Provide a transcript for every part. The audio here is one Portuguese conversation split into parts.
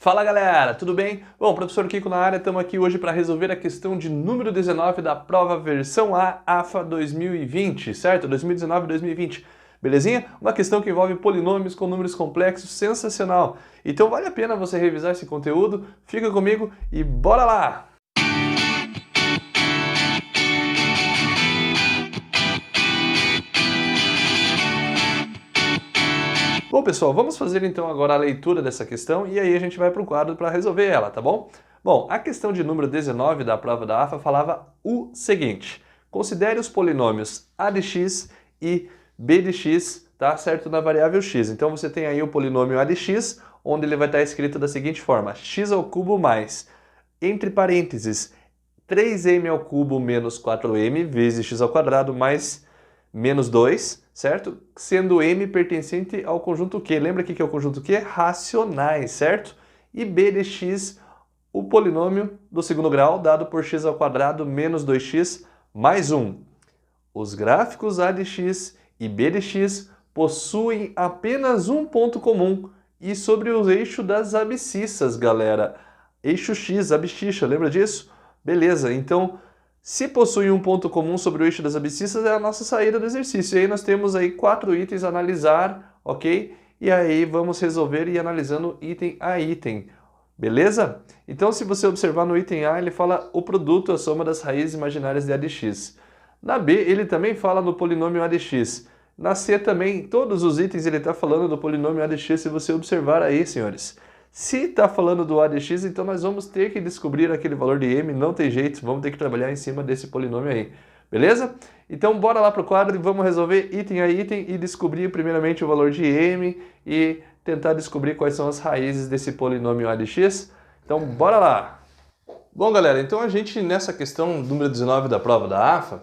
Fala galera, tudo bem? Bom, professor Kiko na área, estamos aqui hoje para resolver a questão de número 19 da prova versão A, AFA 2020, certo? 2019-2020, belezinha? Uma questão que envolve polinômios com números complexos, sensacional! Então vale a pena você revisar esse conteúdo, fica comigo e bora lá! Bom pessoal, vamos fazer então agora a leitura dessa questão e aí a gente vai para o quadro para resolver ela, tá bom? Bom, a questão de número 19 da prova da AFA falava o seguinte: considere os polinômios a de x e b de x, tá certo? Na variável x. Então você tem aí o polinômio a de x, onde ele vai estar escrito da seguinte forma: x ao cubo mais, entre parênteses, 3m ao cubo menos 4m vezes x ao quadrado mais menos 2, certo? Sendo m pertencente ao conjunto Q. Lembra que é o conjunto Q? Racionais, certo? E b de x, o polinômio do segundo grau, dado por x ao quadrado menos 2x mais 1. Os gráficos a de x e b de x possuem apenas um ponto comum e sobre o eixo das abscissas, galera. Eixo x, abscissa, lembra disso? Beleza, então se possui um ponto comum sobre o eixo das abscissas, é a nossa saída do exercício. E aí nós temos aí 4 itens a analisar, ok? E aí vamos resolver e analisando item a item, beleza? Então se você observar no item A, ele fala o produto, a soma das raízes imaginárias de a de x. Na B, ele também fala no polinômio a de x. Na C também, todos os itens ele está falando do polinômio a de x, se você observar aí, senhores. Se está falando do a de x, então nós vamos ter que descobrir aquele valor de m, não tem jeito, vamos ter que trabalhar em cima desse polinômio aí, beleza? Então bora lá para o quadro e vamos resolver item a item e descobrir primeiramente o valor de m e tentar descobrir quais são as raízes desse polinômio a de x. Então bora lá! Bom galera, então a gente nessa questão número 19 da prova da AFA,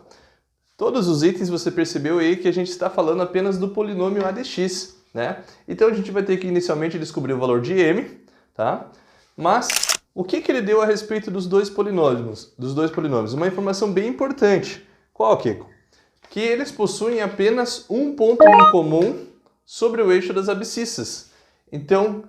todos os itens você percebeu aí que a gente está falando apenas do polinômio a de x, né? Então a gente vai ter que inicialmente descobrir o valor de m, tá? Mas o que ele deu a respeito dos dois polinômios? Uma informação bem importante. Qual, Kiko? Que eles possuem apenas um ponto em comum sobre o eixo das abscissas. Então,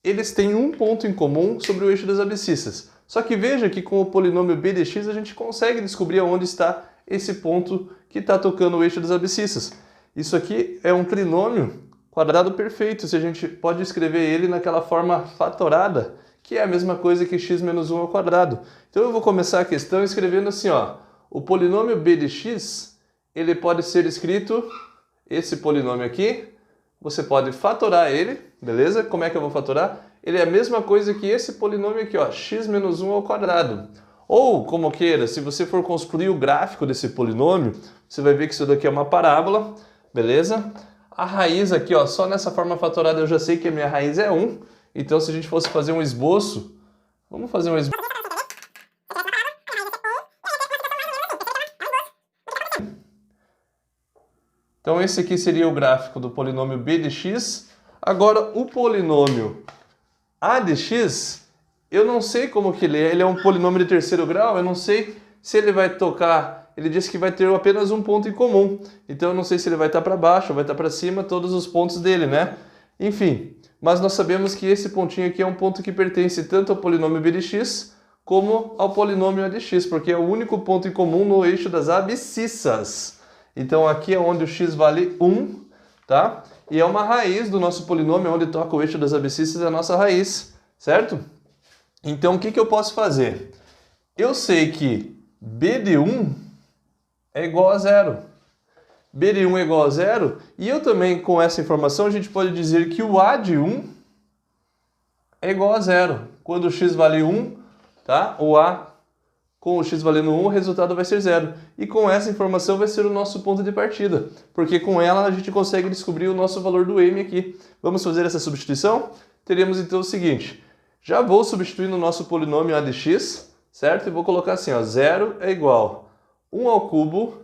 eles têm um ponto em comum sobre o eixo das abscissas. Só que veja que com o polinômio b de x a gente consegue descobrir onde está esse ponto que está tocando o eixo das abscissas. Isso aqui é um trinômio quadrado perfeito, se a gente pode escrever ele naquela forma fatorada, que é a mesma coisa que x menos 1 ao quadrado. Então eu vou começar a questão escrevendo assim, ó, o polinômio b de x, ele pode ser escrito, esse polinômio aqui, você pode fatorar ele, beleza? Como é que eu vou fatorar? Ele é a mesma coisa que esse polinômio aqui, ó, x menos 1 ao quadrado. Ou, como queira, se você for construir o gráfico desse polinômio, você vai ver que isso daqui é uma parábola, beleza? A raiz aqui, ó, só nessa forma fatorada eu já sei que a minha raiz é 1. Então, se a gente fosse fazer um esboço, vamos fazer um esboço. Então, esse aqui seria o gráfico do polinômio b de x. Agora, o polinômio a de x, eu não sei como que ele é. Ele é um polinômio de terceiro grau, eu não sei se ele vai tocar. Ele disse que vai ter apenas um ponto em comum. Então eu não sei se ele vai estar para baixo ou vai estar para cima, todos os pontos dele, né? Enfim, mas nós sabemos que esse pontinho aqui é um ponto que pertence tanto ao polinômio b de x como ao polinômio a de x, porque é o único ponto em comum no eixo das abscissas. Então aqui é onde o x vale 1, tá? E é uma raiz do nosso polinômio, onde toca o eixo das abscissas é a nossa raiz, certo? Então o que eu posso fazer? Eu sei que b de 1 é igual a zero. B de 1 é igual a zero. E eu também, com essa informação, a gente pode dizer que o A de 1 é igual a zero. Quando o x vale 1, tá? O A com o x valendo 1, o resultado vai ser zero. E com essa informação vai ser o nosso ponto de partida. Porque com ela a gente consegue descobrir o nosso valor do m aqui. Vamos fazer essa substituição? Teremos então o seguinte. Já vou substituir no nosso polinômio a de x, certo? E vou colocar assim, ó, 0 é igual 1 ao cubo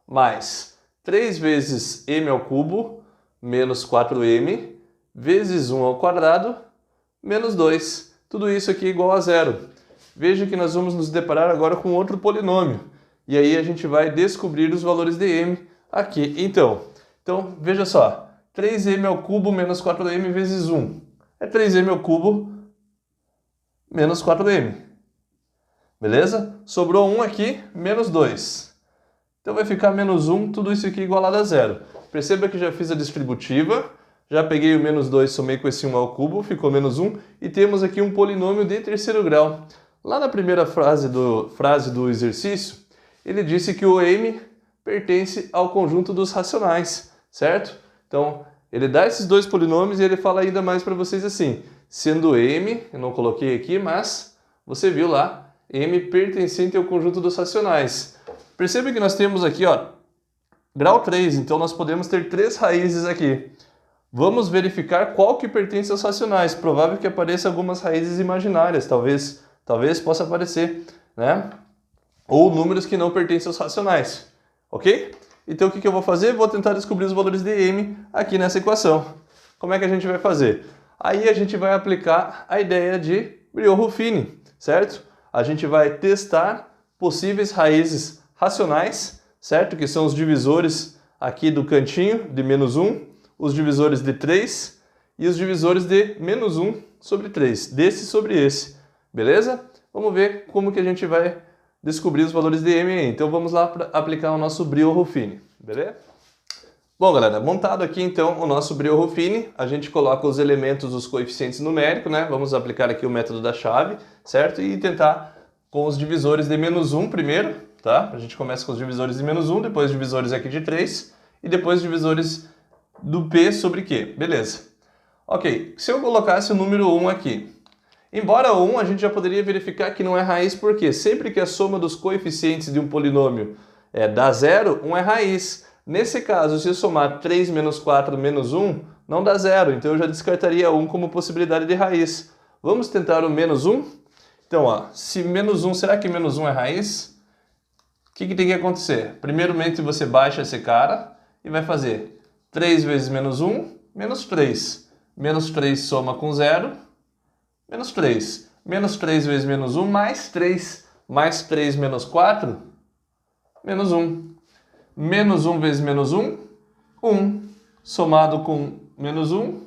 mais 3 vezes m ao cubo menos 4m vezes 1 ao quadrado menos 2. Tudo isso aqui é igual a zero. Veja que nós vamos nos deparar agora com outro polinômio. E aí a gente vai descobrir os valores de m aqui. Então veja só. 3m ao cubo menos 4m vezes 1. É 3m ao cubo menos 4m. Beleza? Sobrou 1 aqui, menos 2. Então vai ficar menos 1, tudo isso aqui igualado a zero. Perceba que já fiz a distributiva, já peguei o menos 2, somei com esse 1 ao cubo, ficou menos 1, e temos aqui um polinômio de terceiro grau. Lá na primeira frase do exercício, ele disse que o m pertence ao conjunto dos racionais, certo? Então, ele dá esses dois polinômios e ele fala ainda mais para vocês assim, sendo m, eu não coloquei aqui, mas você viu lá, m pertencente ao conjunto dos racionais. Perceba que nós temos aqui, ó, grau 3, então nós podemos ter 3 raízes aqui. Vamos verificar qual que pertence aos racionais. Provável que apareça algumas raízes imaginárias, talvez possa aparecer, né? Ou números que não pertencem aos racionais, ok? Então o que eu vou fazer? Vou tentar descobrir os valores de m aqui nessa equação. Como é que a gente vai fazer? Aí a gente vai aplicar a ideia de Brillouin-Ruffini, certo? A gente vai testar possíveis raízes racionais, certo? Que são os divisores aqui do cantinho de menos 1, os divisores de 3 e os divisores de menos 1 sobre 3, desse sobre esse, beleza? Vamos ver como que a gente vai descobrir os valores de m aí. Então vamos lá para aplicar o nosso Brillouin-Ruffini, beleza? Bom, galera, montado aqui então o nosso Brillouin-Ruffini, a gente coloca os elementos dos coeficientes numéricos, né? Vamos aplicar aqui o método da chave, certo? E tentar com os divisores de menos 1 primeiro, tá? A gente começa com os divisores de menos 1, depois divisores aqui de 3 e depois divisores do p sobre q, beleza. Ok, se eu colocasse o número 1 aqui, embora o 1 a gente já poderia verificar que não é raiz, porque sempre que a soma dos coeficientes de um polinômio dá zero, 1 é raiz. Nesse caso, se eu somar 3 menos 4 menos 1, não dá zero, então eu já descartaria 1 como possibilidade de raiz. Vamos tentar o menos 1? Então, ó, se menos 1, será que menos 1 é raiz? O que tem que acontecer? Primeiramente você baixa esse cara e vai fazer 3 vezes menos 1, menos 3. Menos 3 soma com 0, menos 3. Menos 3 vezes menos 1, mais 3. Mais 3 menos 4, menos 1. Menos 1 vezes menos 1, 1. Somado com menos 1,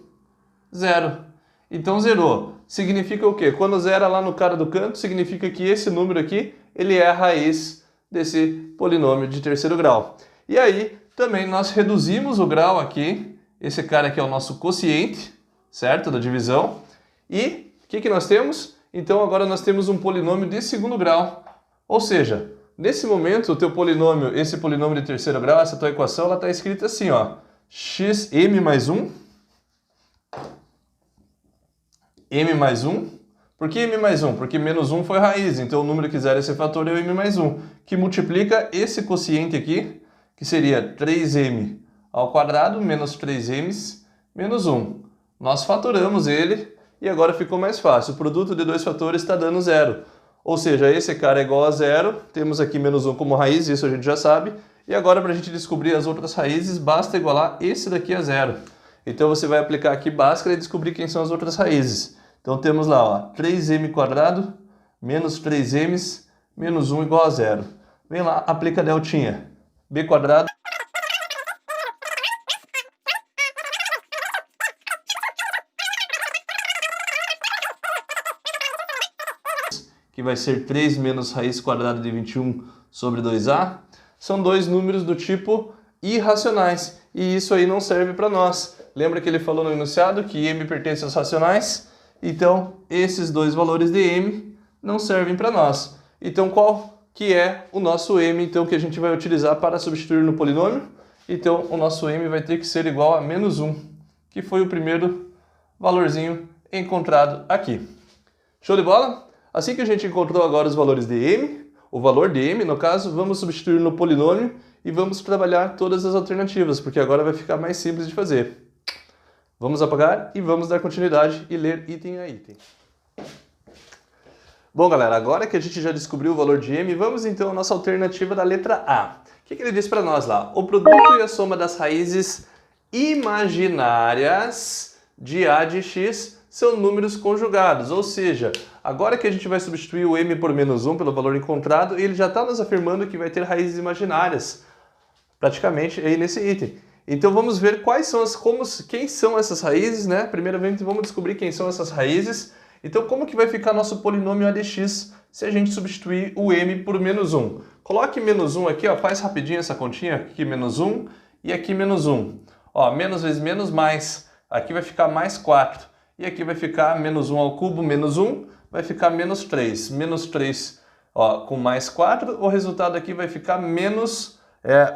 0. Então zerou. Significa o quê? Quando zera lá no cara do canto, significa que esse número aqui, ele é a raiz desse polinômio de terceiro grau. E aí, também nós reduzimos o grau aqui, esse cara aqui é o nosso quociente, certo? Da divisão. E o que nós temos? Então agora nós temos um polinômio de segundo grau. Ou seja, nesse momento o teu polinômio, esse polinômio de terceiro grau, essa tua equação, ela está escrita assim, ó. Xm mais 1. M mais 1. Por que m mais 1? Porque menos 1 foi raiz, então o número que zera esse fator é o m mais 1, que multiplica esse quociente aqui, que seria 3m ao quadrado menos 3m menos 1. Nós fatoramos ele e agora ficou mais fácil. O produto de dois fatores está dando zero. Ou seja, esse cara é igual a zero, temos aqui menos 1 como raiz, isso a gente já sabe. E agora para a gente descobrir as outras raízes, basta igualar esse daqui a zero. Então você vai aplicar aqui Bhaskara e descobrir quem são as outras raízes. Então temos lá, ó, 3m quadrado menos 3m menos 1 igual a zero. Vem lá, aplica a deltinha. b quadrado que vai ser 3 menos raiz quadrada de 21 sobre 2a, são dois números do tipo irracionais. E isso aí não serve para nós. Lembra que ele falou no enunciado que m pertence aos racionais? Então, esses dois valores de m não servem para nós. Então, qual que é o nosso m então, que a gente vai utilizar para substituir no polinômio? Então, o nosso m vai ter que ser igual a menos 1, que foi o primeiro valorzinho encontrado aqui. Show de bola? Assim que a gente encontrou agora os valores de m, o valor de m, no caso, vamos substituir no polinômio e vamos trabalhar todas as alternativas, porque agora vai ficar mais simples de fazer. Vamos apagar e vamos dar continuidade e ler item a item. Bom, galera, agora que a gente já descobriu o valor de m, vamos então à nossa alternativa da letra A. O que ele diz para nós lá? O produto e a soma das raízes imaginárias de a de x são números conjugados, ou seja, agora que a gente vai substituir o m por menos 1 pelo valor encontrado, ele já está nos afirmando que vai ter raízes imaginárias, praticamente aí nesse item. Então vamos ver quem são essas raízes, né? Primeiramente vamos descobrir quem são essas raízes Então, como que vai ficar nosso polinômio a de x se a gente substituir o m por menos 1? Coloque menos 1 aqui, ó, faz rapidinho essa continha, aqui menos 1 e aqui menos 1. Ó, menos vezes menos mais, aqui vai ficar mais 4. E aqui vai ficar menos 1 ao cubo, menos 1, vai ficar menos 3. Menos 3, ó, com mais 4, o resultado aqui vai ficar menos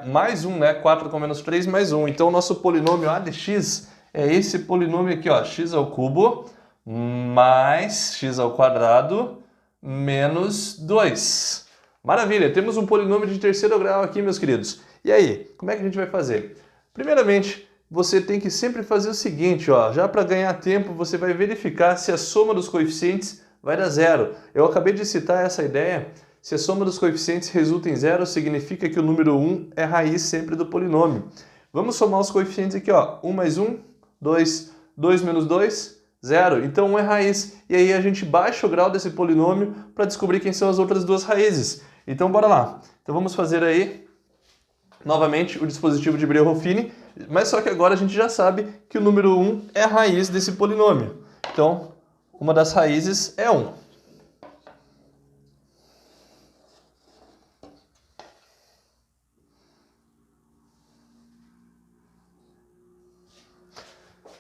mais 1, né? 4 com menos 3, mais 1. Então, o nosso polinômio a de x é esse polinômio aqui, ó, x ao cubo mais x ao quadrado menos 2. Maravilha, temos um polinômio de terceiro grau aqui, meus queridos. E aí, como é que a gente vai fazer? Primeiramente, você tem que sempre fazer o seguinte, ó, já para ganhar tempo, você vai verificar se a soma dos coeficientes vai dar zero. Eu acabei de citar essa ideia. Se a soma dos coeficientes resulta em zero, significa que o número 1 é raiz sempre do polinômio. Vamos somar os coeficientes aqui, ó. 1 mais 1, 2. 2 menos 2, 0. Então 1 é raiz. E aí a gente baixa o grau desse polinômio para descobrir quem são as outras duas raízes. Então bora lá. Então vamos fazer aí, novamente, o dispositivo de Breuer-Ruffini. Mas só que agora a gente já sabe que o número 1 é a raiz desse polinômio. Então, uma das raízes é 1.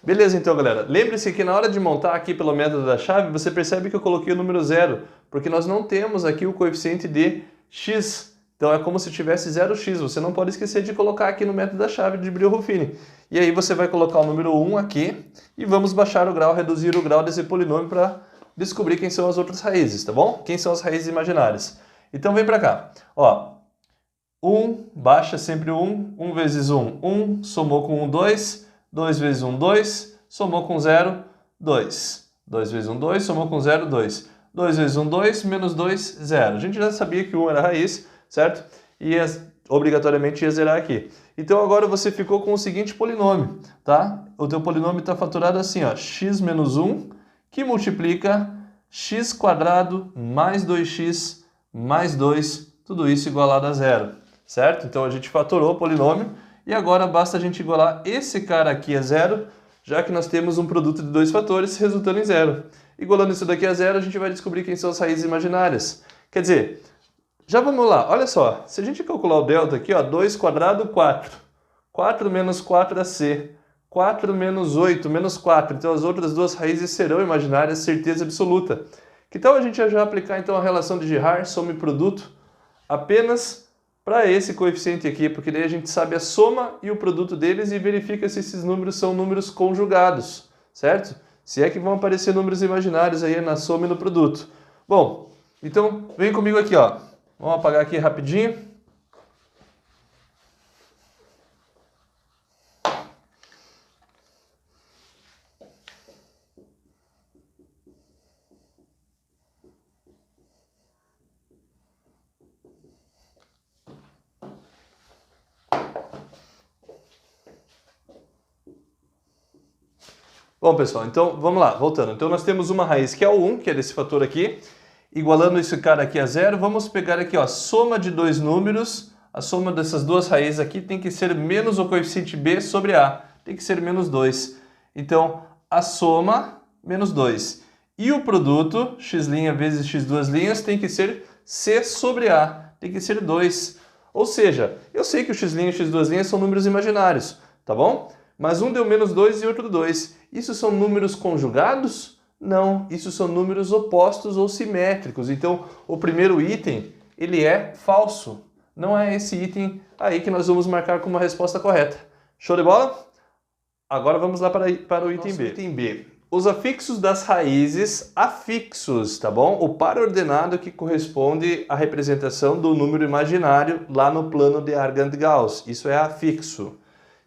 Beleza, então, galera. Lembre-se que na hora de montar aqui pelo método da chave, você percebe que eu coloquei o número 0, porque nós não temos aqui o coeficiente de x. Então é como se tivesse 0x. Você não pode esquecer de colocar aqui no método da chave de Breuer-Ruffini. E aí você vai colocar o número 1 aqui e vamos baixar o grau, reduzir o grau desse polinômio para descobrir quem são as outras raízes, tá bom? Quem são as raízes imaginárias. Então vem para cá. Ó, 1, baixa sempre 1. 1 vezes 1, 1. Somou com 1, 2. 2 vezes 1, 2, somou com 0, 2. 2 vezes 1, 2, somou com 0, 2. 2 vezes 1, 2, menos 2, 0. A gente já sabia que 1 era a raiz, certo? E obrigatoriamente ia zerar aqui. Então agora você ficou com o seguinte polinômio, tá? O teu polinômio está fatorado assim, ó, x menos 1, que multiplica x quadrado mais 2x mais 2, tudo isso igualado a 0, certo? Então a gente fatorou o polinômio. E agora basta a gente igualar esse cara aqui a 0, já que nós temos um produto de dois fatores resultando em 0. Igualando isso daqui a 0, a gente vai descobrir quem são as raízes imaginárias. Quer dizer, já vamos lá, olha só, se a gente calcular o delta aqui, ó, 2 quadrado, 4. 4 menos 4 é c. 4 menos 8, menos 4. Então as outras duas raízes serão imaginárias, certeza absoluta. Que tal a gente já aplicar então a relação de Girard, soma e produto, apenas para esse coeficiente aqui, porque daí a gente sabe a soma e o produto deles e verifica se esses números são números conjugados, certo? Se é que vão aparecer números imaginários aí na soma e no produto. Bom, então vem comigo aqui, ó. Vamos apagar aqui rapidinho. Bom, pessoal, então vamos lá, voltando. Então nós temos uma raiz que é o 1, que é desse fator aqui. Igualando esse cara aqui a 0, vamos pegar aqui, ó, a soma de dois números. A soma dessas duas raízes aqui tem que ser menos o coeficiente b sobre a. Tem que ser menos 2. Então, a soma, menos 2. E o produto, x' vezes x2', tem que ser c sobre a. Tem que ser 2. Ou seja, eu sei que o x' e x2' são números imaginários, tá bom? Mas um deu menos 2 e outro 2. Isso são números conjugados? Não, isso são números opostos ou simétricos. Então, o primeiro item, ele é falso. Não é esse item aí que nós vamos marcar como a resposta correta. Show de bola? Agora vamos lá para o item B. Item B. Os afixos das raízes afixos, tá bom? O par ordenado que corresponde à representação do número imaginário lá no plano de Argand-Gauss. Isso é afixo.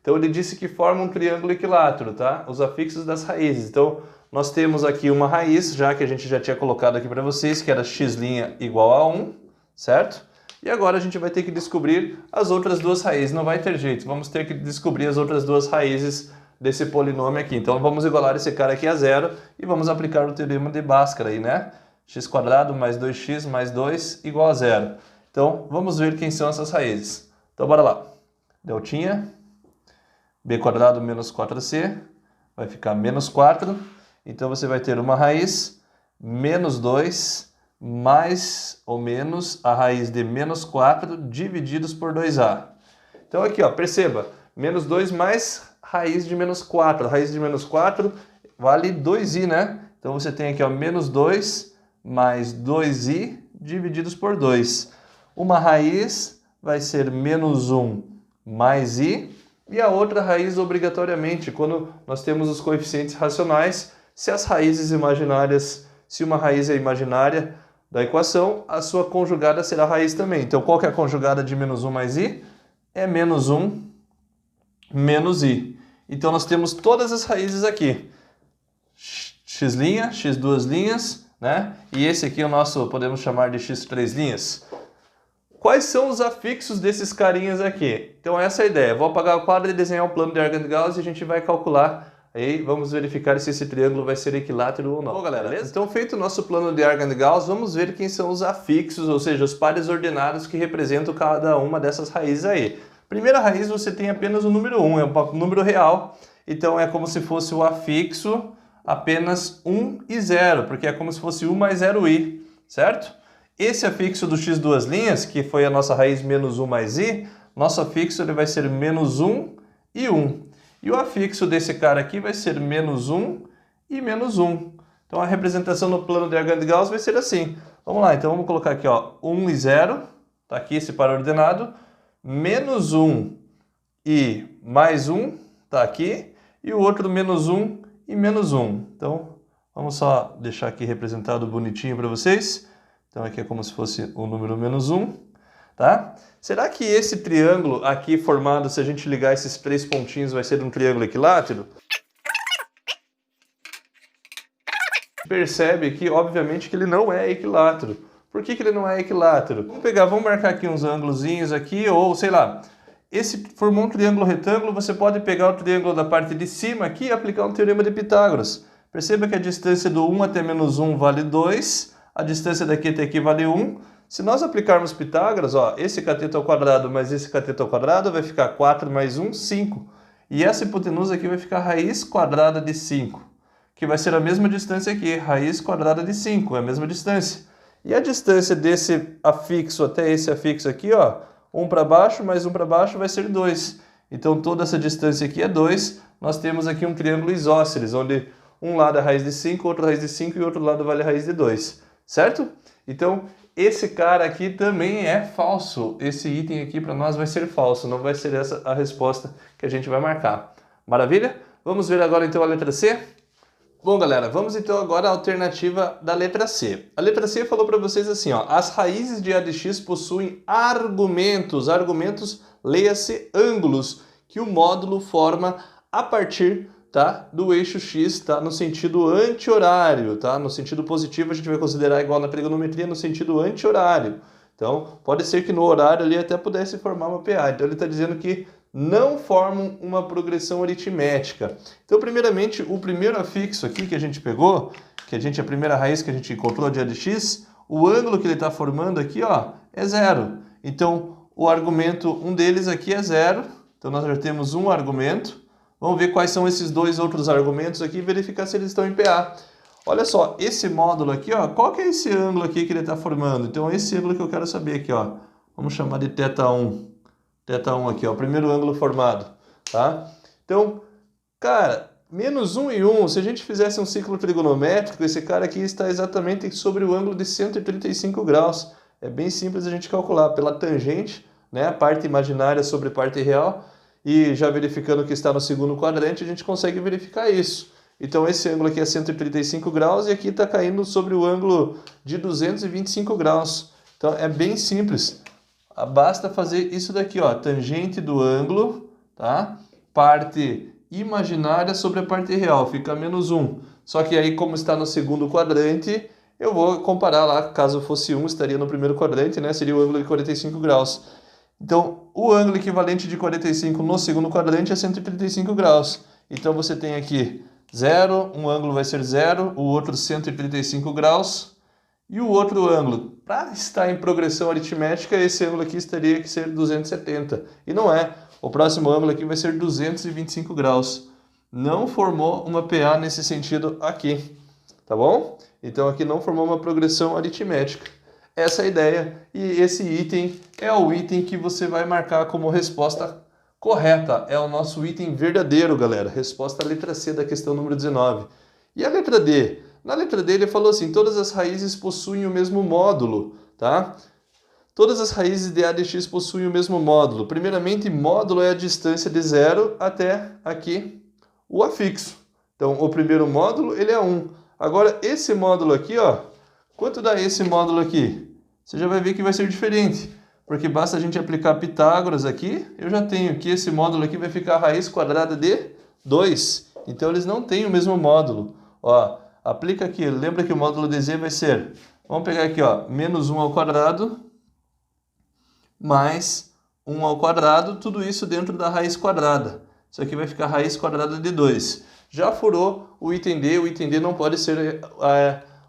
Então ele disse que forma um triângulo equilátero, tá? Os afixos das raízes. Então nós temos aqui uma raiz, já que a gente já tinha colocado aqui para vocês, que era x' igual a 1, certo? E agora a gente vai ter que descobrir as outras duas raízes. Não vai ter jeito, vamos ter que descobrir as outras duas raízes desse polinômio aqui. Então vamos igualar esse cara aqui a 0 e vamos aplicar o teorema de Bhaskara aí, né? x² mais 2x mais 2 igual a 0. Então vamos ver quem são essas raízes. Então bora lá. Deltinha. b² menos 4c vai ficar menos 4. Então você vai ter uma raiz menos 2 mais ou menos a raiz de menos 4 divididos por 2a. Então aqui, ó, perceba, menos 2 mais raiz de menos 4. A raiz de menos 4 vale 2i, né? Então você tem aqui, ó, menos 2 mais 2i divididos por 2. Uma raiz vai ser menos 1 mais i, e a outra raiz obrigatoriamente, quando nós temos os coeficientes racionais, se as raízes imaginárias, se uma raiz é imaginária da equação, a sua conjugada será raiz também. Então qual que é a conjugada de menos 1 mais i? É menos 1 menos i. Então nós temos todas as raízes aqui. X', x2', né? E esse aqui é o nosso, podemos chamar de x3'. Quais são os afixos desses carinhas aqui? Então essa é a ideia. Vou apagar o quadro e desenhar o plano de Argand-Gauss e a gente vai calcular. Aí vamos verificar se esse triângulo vai ser equilátero ou não. Bom, galera, beleza? Então feito o nosso plano de Argand-Gauss, vamos ver quem são os afixos, ou seja, os pares ordenados que representam cada uma dessas raízes aí. Primeira raiz você tem apenas o número 1, é um número real, então é como se fosse o afixo apenas 1 e 0, porque é como se fosse 1 mais 0i, certo? Esse afixo do x2', que foi a nossa raiz menos 1 mais i, nosso afixo ele vai ser menos 1 e 1. E o afixo desse cara aqui vai ser menos 1 e menos 1. Então a representação no plano de Argand-Gauss vai ser assim. Vamos lá, então vamos colocar aqui, ó, 1 e 0, tá aqui esse par ordenado, menos 1 e mais 1, tá aqui, e o outro menos 1 e menos 1. Então vamos só deixar aqui representado bonitinho para vocês. Então aqui é como se fosse o número menos 1, tá? Será que esse triângulo aqui formado, se a gente ligar esses 3 pontinhos, vai ser um triângulo equilátero? Percebe que, obviamente, que ele não é equilátero. Por que ele não é equilátero? Vamos marcar aqui uns ângulozinhos aqui, ou sei lá, esse formou um triângulo retângulo, você pode pegar o triângulo da parte de cima aqui e aplicar um teorema de Pitágoras. Perceba que a distância do 1 até menos 1 vale 2, a distância daqui até aqui vale 1. Se nós aplicarmos Pitágoras, ó, esse cateto ao quadrado mais esse cateto ao quadrado vai ficar 4 mais 1, 5. E essa hipotenusa aqui vai ficar raiz quadrada de 5, que vai ser a mesma distância aqui, raiz quadrada de 5, é a mesma distância. E a distância desse afixo até esse afixo aqui, ó, 1 para baixo mais 1 para baixo vai ser 2. Então toda essa distância aqui é 2. Nós temos aqui um triângulo isósceles, onde um lado é raiz de 5, outro raiz de 5 e o outro lado vale a raiz de 2. Certo? Então, esse cara aqui também é falso. Esse item aqui para nós vai ser falso, não vai ser essa a resposta que a gente vai marcar. Maravilha? Vamos ver agora então a letra C? Bom, galera, vamos então agora à alternativa da letra C. A letra C falou para vocês assim, ó, as raízes de A de x possuem argumentos. Argumentos, leia-se ângulos, que o módulo forma a partir, tá, do eixo x, tá, no sentido anti-horário, tá? No sentido positivo a gente vai considerar igual na trigonometria no sentido anti-horário. Então, pode ser que no horário ali até pudesse formar uma PA. Então ele está dizendo que não formam uma progressão aritmética. Então, primeiramente, o primeiro afixo aqui que a gente pegou, a primeira raiz que a gente encontrou de A de x, o ângulo que ele está formando aqui, ó, é 0. Então, o argumento, um deles aqui é 0. Então, nós já temos um argumento. Vamos ver quais são esses dois outros argumentos aqui e verificar se eles estão em PA. Olha só, esse módulo aqui, ó, qual que é esse ângulo aqui que ele está formando? Então, esse ângulo que eu quero saber aqui, ó, vamos chamar de θ1. θ1 aqui, ó, o primeiro ângulo formado, tá? Então, cara, menos 1 e 1, se a gente fizesse um ciclo trigonométrico, esse cara aqui está exatamente sobre o ângulo de 135 graus. É bem simples a gente calcular pela tangente, né, a parte imaginária sobre a parte real, e já verificando que está no segundo quadrante, a gente consegue verificar isso. Então esse ângulo aqui é 135 graus e aqui está caindo sobre o ângulo de 225 graus. Então é bem simples. Basta fazer isso daqui, ó, tangente do ângulo, tá? Parte imaginária sobre a parte real, fica menos 1. Só que aí, como está no segundo quadrante, eu vou comparar lá, caso fosse 1, estaria no primeiro quadrante, né? Seria o ângulo de 45 graus. Então, o ângulo equivalente de 45 no segundo quadrante é 135 graus. Então, você tem aqui 0, um ângulo vai ser 0, o outro 135 graus. E o outro ângulo, para estar em progressão aritmética, esse ângulo aqui teria que ser 270. E não é. O próximo ângulo aqui vai ser 225 graus. Não formou uma PA nesse sentido aqui. Tá bom? Então aqui não formou uma progressão aritmética. Essa é a ideia, e esse item é o item que você vai marcar como resposta correta. É o nosso item verdadeiro, galera. Resposta à letra C da questão número 19. E a letra D? Na letra D ele falou assim, todas as raízes possuem o mesmo módulo, tá? Todas as raízes de a de x possuem o mesmo módulo. Primeiramente, módulo é a distância de 0 até aqui o afixo. Então, o primeiro módulo, ele é 1. Agora, esse módulo aqui, ó, quanto dá esse módulo aqui? Você já vai ver que vai ser diferente, porque basta a gente aplicar Pitágoras aqui, eu já tenho que esse módulo aqui vai ficar a raiz quadrada de 2. Então, eles não têm o mesmo módulo. Ó, aplica aqui, lembra que o módulo de z vai ser, vamos pegar aqui, ó, menos 1 ao quadrado, mais 1 ao quadrado, tudo isso dentro da raiz quadrada. Isso aqui vai ficar a raiz quadrada de 2. Já furou o item D não pode ser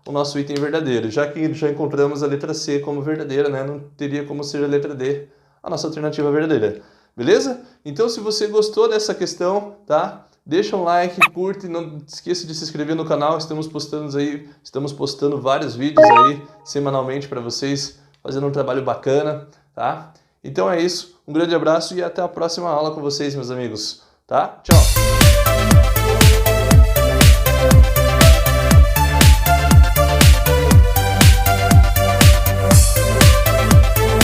o nosso item verdadeiro. Já que já encontramos a letra C como verdadeira, né? Não teria como ser a letra D a nossa alternativa verdadeira. Beleza? Então, se você gostou dessa questão, tá? Deixa um like, curte, não esqueça de se inscrever no canal. Estamos postando vários vídeos aí semanalmente para vocês, fazendo um trabalho bacana. Tá? Então é isso, um grande abraço e até a próxima aula com vocês, meus amigos, tá? Tchau!